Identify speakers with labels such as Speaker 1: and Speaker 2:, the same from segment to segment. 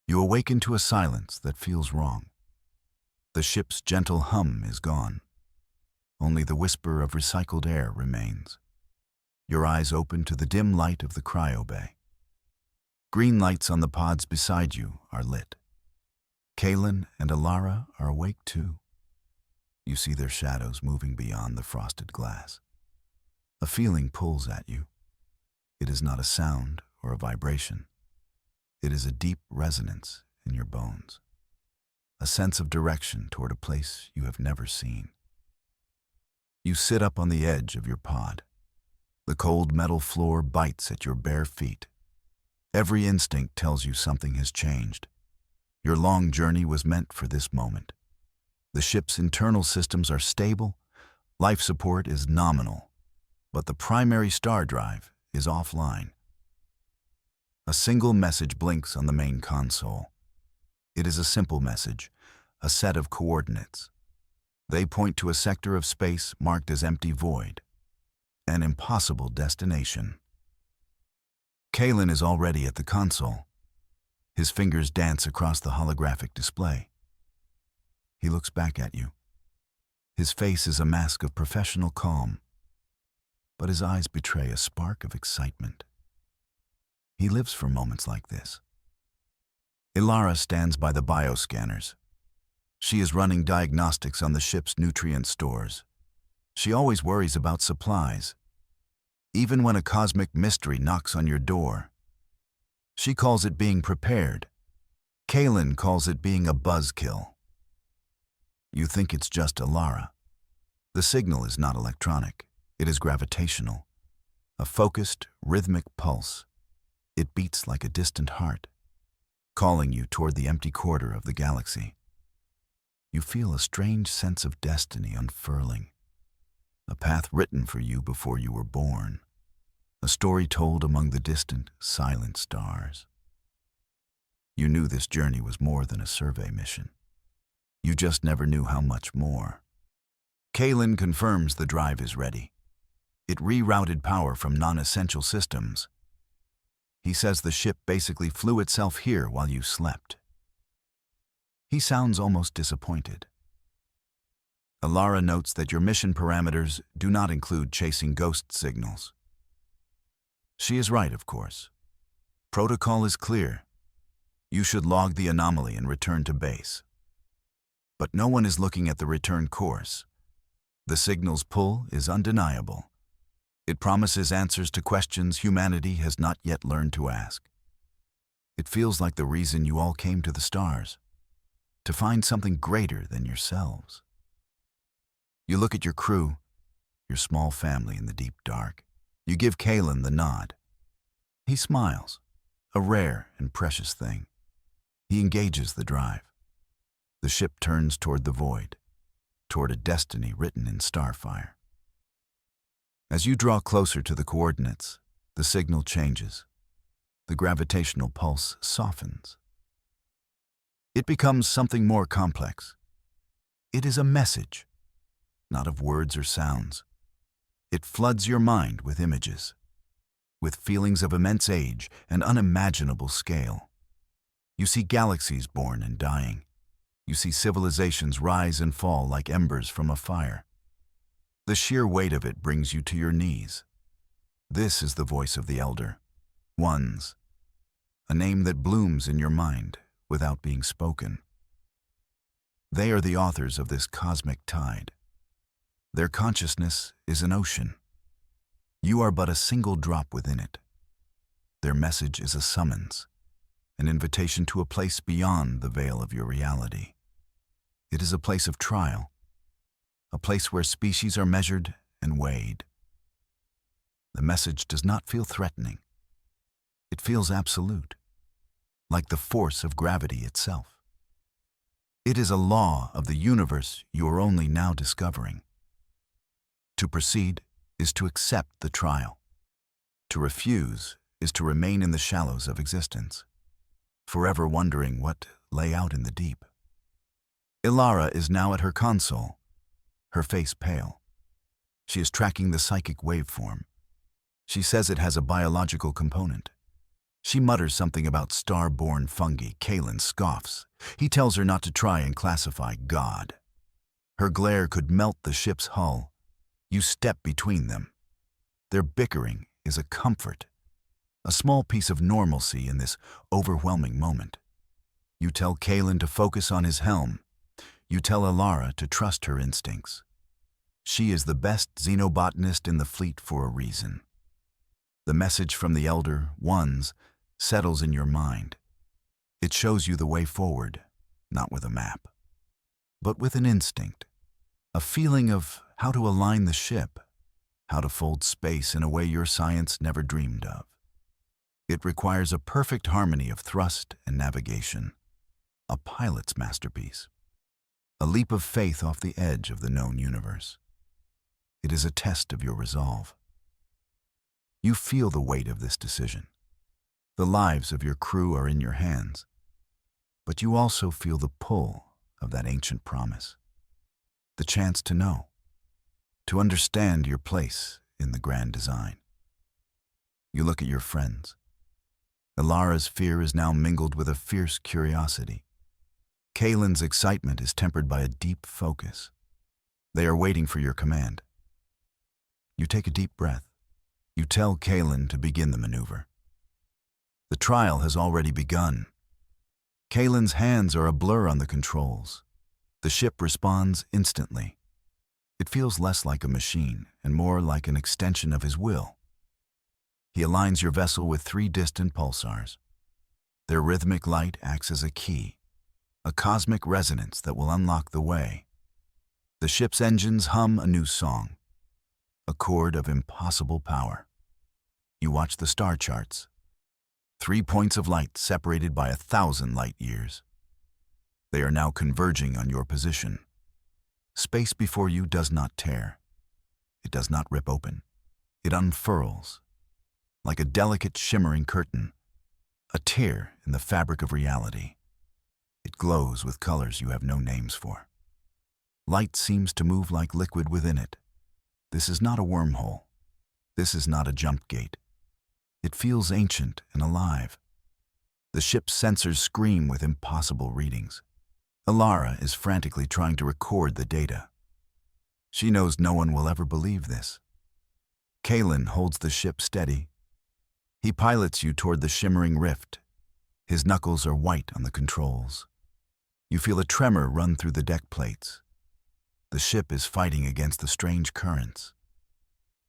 Speaker 1: You awaken to a silence that feels wrong. The ship's gentle hum is gone. Only the whisper of recycled air remains. Your eyes open to the dim light of the cryo bay. Green lights on the pods beside you are lit. Kaylin and Alara are awake too. You see their shadows moving beyond the frosted glass. A feeling pulls at you. It is not a sound or a vibration. It is a deep resonance in your bones. A sense of direction toward a place you have never seen. You sit up on the edge of your pod. The cold metal floor bites at your bare feet. Every instinct tells you something has changed. Your long journey was meant for this moment. The ship's internal systems are stable, life support is nominal, but the primary star drive is offline. A single message blinks on the main console. It is a simple message, a set of coordinates. They point to a sector of space marked as empty void, an impossible destination. Kaylin is already at the console. His fingers dance across the holographic display. He looks back at you. His face is a mask of professional calm, but his eyes betray a spark of excitement. He lives for moments like this. Ilara stands by the bioscanners. She is running diagnostics on the ship's nutrient stores. She always worries about supplies, even when a cosmic mystery knocks on your door. She calls it being prepared. Kaylin calls it being a buzzkill. You think it's just Ilara. The signal is not electronic. It is gravitational. A focused, rhythmic pulse. It beats like a distant heart, calling you toward the empty quarter of the galaxy. You feel a strange sense of destiny unfurling. A path written for you before you were born. A story told among the distant, silent stars. You knew this journey was more than a survey mission. You just never knew how much more. Kaylin confirms the drive is ready. It rerouted power from non-essential systems. He says the ship basically flew itself here while you slept. He sounds almost disappointed. Ilara notes that your mission parameters do not include chasing ghost signals. She is right, of course. Protocol is clear. You should log the anomaly and return to base. But no one is looking at the return course. The signal's pull is undeniable. It promises answers to questions humanity has not yet learned to ask. It feels like the reason you all came to the stars, to find something greater than yourselves. You look at your crew, your small family in the deep dark. You give Kaylin the nod. He smiles, a rare and precious thing. He engages the drive. The ship turns toward the void, toward a destiny written in starfire. As you draw closer to the coordinates, the signal changes. The gravitational pulse softens. It becomes something more complex. It is a message, not of words or sounds. It floods your mind with images, with feelings of immense age and unimaginable scale. You see galaxies born and dying. You see civilizations rise and fall like embers from a fire. The sheer weight of it brings you to your knees. This is the voice of the Elder Ones, a name that blooms in your mind without being spoken. They are the authors of this cosmic tide. Their consciousness is an ocean. You are but a single drop within it. Their message is a summons, an invitation to a place beyond the veil of your reality. It is a place of trial, a place where species are measured and weighed. The message does not feel threatening. It feels absolute, like the force of gravity itself. It is a law of the universe you are only now discovering. To proceed is to accept the trial. To refuse is to remain in the shallows of existence, forever wondering what lay out in the deep. Ilara is now at her console, her face pale. She is tracking the psychic waveform. She says it has a biological component. She mutters something about star-born fungi. Kalen scoffs. He tells her not to try and classify God. Her glare could melt the ship's hull. You step between them. Their bickering is a comfort, a small piece of normalcy in this overwhelming moment. You tell Kalen to focus on his helm. You tell Alara to trust her instincts. She is the best xenobotanist in the fleet for a reason. The message from the Elder Ones settles in your mind. It shows you the way forward, not with a map, but with an instinct, a feeling of how to align the ship, how to fold space in a way your science never dreamed of. It requires a perfect harmony of thrust and navigation, a pilot's masterpiece, a leap of faith off the edge of the known universe. It is a test of your resolve. You feel the weight of this decision. The lives of your crew are in your hands, but you also feel the pull of that ancient promise, the chance to know, to understand your place in the grand design. You look at your friends. Alara's fear is now mingled with a fierce curiosity. Kalen's excitement is tempered by a deep focus. They are waiting for your command. You take a deep breath. You tell Kalen to begin the maneuver. The trial has already begun. Kalen's hands are a blur on the controls. The ship responds instantly. It feels less like a machine and more like an extension of his will. He aligns your vessel with 3 distant pulsars. Their rhythmic light acts as a key, a cosmic resonance that will unlock the way. The ship's engines hum a new song, a chord of impossible power. You watch the star charts. 3 points of light separated by 1,000 light years. They are now converging on your position. Space before you does not tear. It does not rip open. It unfurls, like a delicate shimmering curtain, a tear in the fabric of reality. It glows with colors you have no names for. Light seems to move like liquid within it. This is not a wormhole. This is not a jump gate. It feels ancient and alive. The ship's sensors scream with impossible readings. Alara is frantically trying to record the data. She knows no one will ever believe this. Kalen holds the ship steady. He pilots you toward the shimmering rift. His knuckles are white on the controls. You feel a tremor run through the deck plates. The ship is fighting against the strange currents.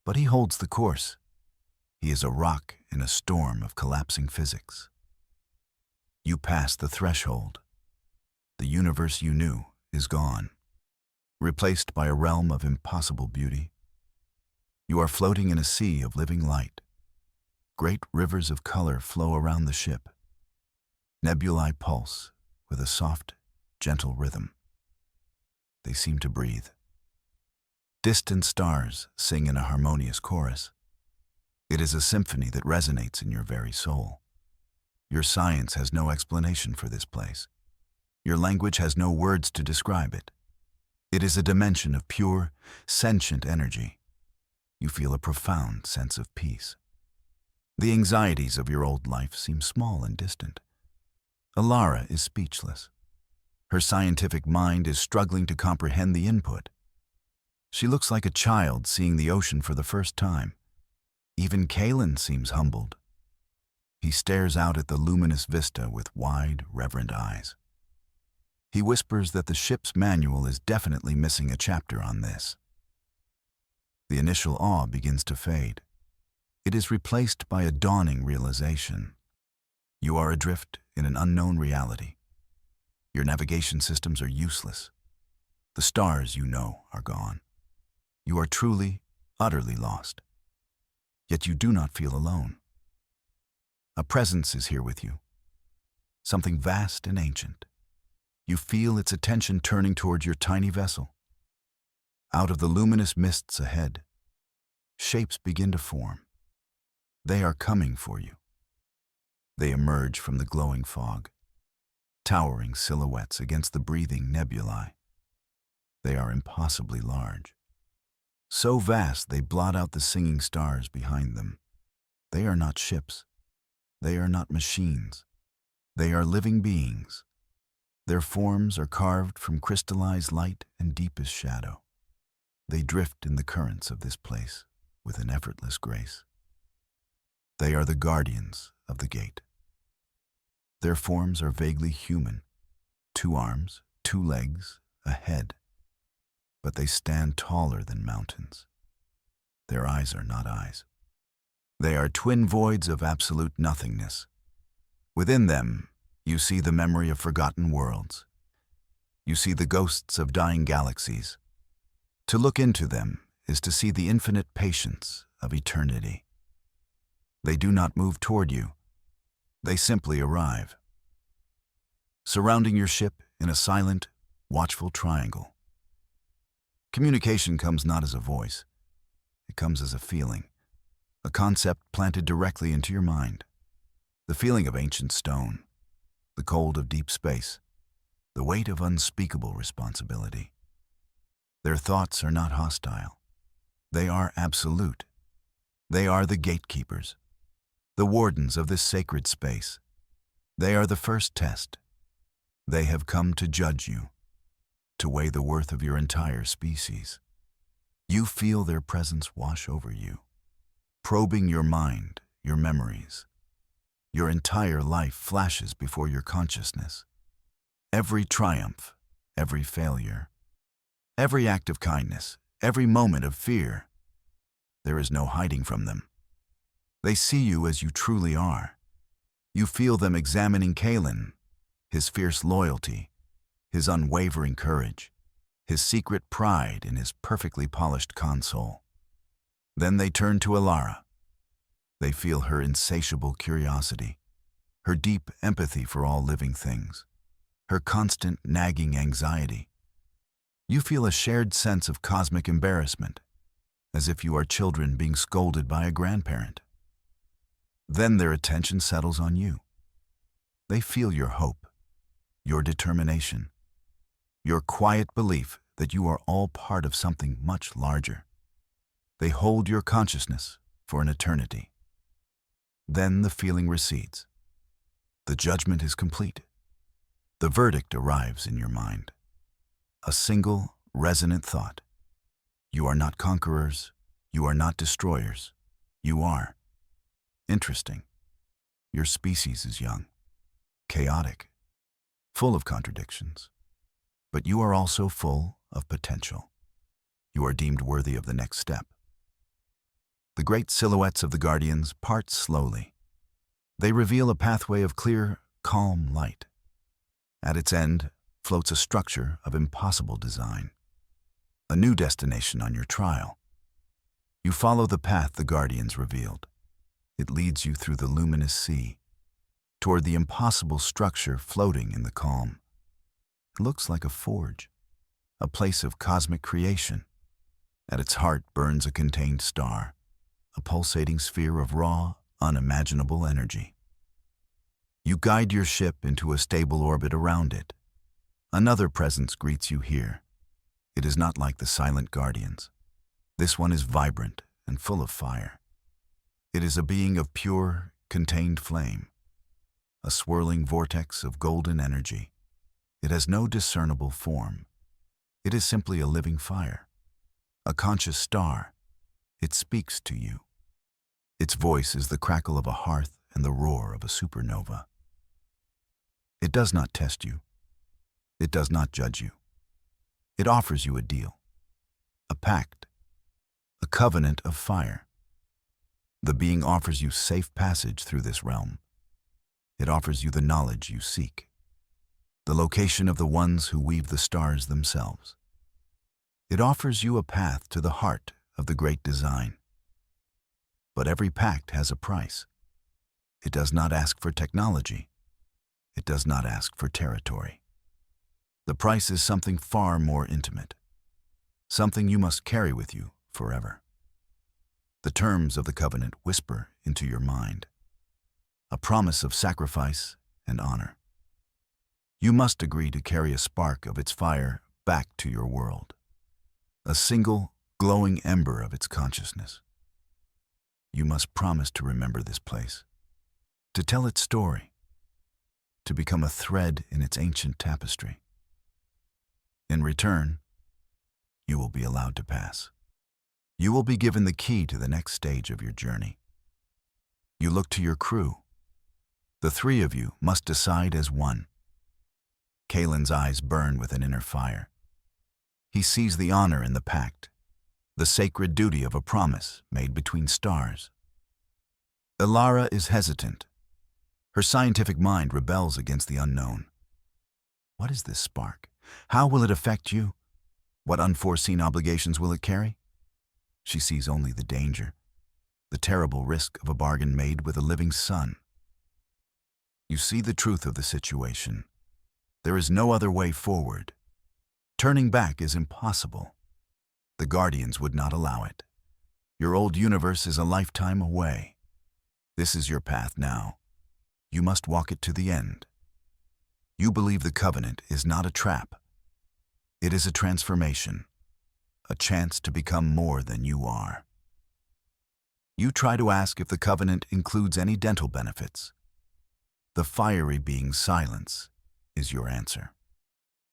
Speaker 1: But he holds the course. He is a rock in a storm of collapsing physics. You pass the threshold. The universe you knew is gone, replaced by a realm of impossible beauty. You are floating in a sea of living light. Great rivers of color flow around the ship. Nebulae pulse with a soft, gentle rhythm. They seem to breathe. Distant stars sing in a harmonious chorus. It is a symphony that resonates in your very soul. Your science has no explanation for this place. Your language has no words to describe it. It is a dimension of pure, sentient energy. You feel a profound sense of peace. The anxieties of your old life seem small and distant. Alara is speechless. Her scientific mind is struggling to comprehend the input. She looks like a child seeing the ocean for the first time. Even Kalen seems humbled. He stares out at the luminous vista with wide, reverent eyes. He whispers that the ship's manual is definitely missing a chapter on this. The initial awe begins to fade. It is replaced by a dawning realization. You are adrift in an unknown reality. Your navigation systems are useless. The stars you know are gone. You are truly, utterly lost. Yet you do not feel alone. A presence is here with you, something vast and ancient. You feel its attention turning towards your tiny vessel. Out of the luminous mists ahead, shapes begin to form. They are coming for you. They emerge from the glowing fog, towering silhouettes against the breathing nebulae. They are impossibly large. So vast they blot out the singing stars behind them. They are not ships. They are not machines. They are living beings. Their forms are carved from crystallized light and deepest shadow. They drift in the currents of this place with an effortless grace. They are the guardians of the gate. Their forms are vaguely human, 2 arms, 2 legs, a head, but they stand taller than mountains. Their eyes are not eyes. They are twin voids of absolute nothingness. Within them, you see the memory of forgotten worlds. You see the ghosts of dying galaxies. To look into them is to see the infinite patience of eternity. They do not move toward you. They simply arrive, surrounding your ship in a silent, watchful triangle. Communication comes not as a voice. It comes as a feeling, a concept planted directly into your mind. The feeling of ancient stone, the cold of deep space, the weight of unspeakable responsibility. Their thoughts are not hostile. They are absolute. They are the gatekeepers, the wardens of this sacred space. They are the first test. They have come to judge you, to weigh the worth of your entire species. You feel their presence wash over you, probing your mind, your memories. Your entire life flashes before your consciousness. Every triumph, every failure, every act of kindness, every moment of fear. There is no hiding from them. They see you as you truly are. You feel them examining Kalen, his fierce loyalty, his unwavering courage, his secret pride in his perfectly polished console. Then they turn to Alara. They feel her insatiable curiosity, her deep empathy for all living things, her constant nagging anxiety. You feel a shared sense of cosmic embarrassment, as if you are children being scolded by a grandparent. Then their attention settles on you. They feel your hope, your determination, your quiet belief that you are all part of something much larger. They hold your consciousness for an eternity. Then the feeling recedes. The judgment is complete. The verdict arrives in your mind. A single, resonant thought. You are not conquerors. You are not destroyers. You are. Interesting. Your species is young, chaotic, full of contradictions. But you are also full of potential. You are deemed worthy of the next step. The great silhouettes of the Guardians part slowly. They reveal a pathway of clear, calm light. At its end floats a structure of impossible design, a new destination on your trial. You follow the path the Guardians revealed. It leads you through the luminous sea, toward the impossible structure floating in the calm. It looks like a forge, a place of cosmic creation. At its heart burns a contained star, a pulsating sphere of raw, unimaginable energy. You guide your ship into a stable orbit around it. Another presence greets you here. It is not like the silent Guardians. This one is vibrant and full of fire. It is a being of pure, contained flame, a swirling vortex of golden energy. It has no discernible form. It is simply a living fire, a conscious star. It speaks to you. Its voice is the crackle of a hearth and the roar of a supernova. It does not test you. It does not judge you. It offers you a deal, a pact, a covenant of fire. The being offers you safe passage through this realm. It offers you the knowledge you seek, the location of the ones who weave the stars themselves. It offers you a path to the heart of the great design. But every pact has a price. It does not ask for technology. It does not ask for territory. The price is something far more intimate, something you must carry with you forever. The terms of the covenant whisper into your mind, a promise of sacrifice and honor. You must agree to carry a spark of its fire back to your world, a single, glowing ember of its consciousness. You must promise to remember this place, to tell its story, to become a thread in its ancient tapestry. In return, you will be allowed to pass. You will be given the key to the next stage of your journey. You look to your crew. The three of you must decide as one. Kalen's eyes burn with an inner fire. He sees the honor in the pact, the sacred duty of a promise made between stars. Ilara is hesitant. Her scientific mind rebels against the unknown. What is this spark? How will it affect you? What unforeseen obligations will it carry? She sees only the danger, the terrible risk of a bargain made with a living son. You see the truth of the situation. There is no other way forward. Turning back is impossible. The Guardians would not allow it. Your old universe is a lifetime away. This is your path now. You must walk it to the end. You believe the Covenant is not a trap. It is a transformation, a chance to become more than you are. You try to ask if the Covenant includes any dental benefits. The fiery being's silence is your answer.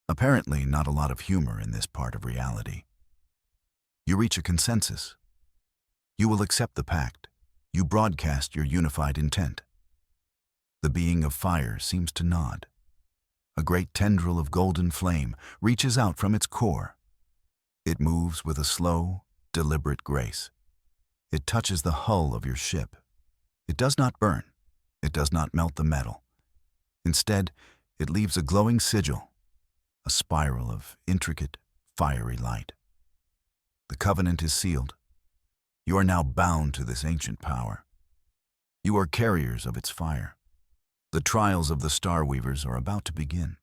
Speaker 1: Apparently not a lot of humor in this part of reality. You reach a consensus. You will accept the pact. You broadcast your unified intent. The being of fire seems to nod. A great tendril of golden flame reaches out from its core. It moves with a slow, deliberate grace. It touches the hull of your ship. It does not burn. It does not melt the metal. Instead, it leaves a glowing sigil, a spiral of intricate, fiery light. The Covenant is sealed. You are now bound to this ancient power. You are carriers of its fire. The trials of the Star Weavers are about to begin.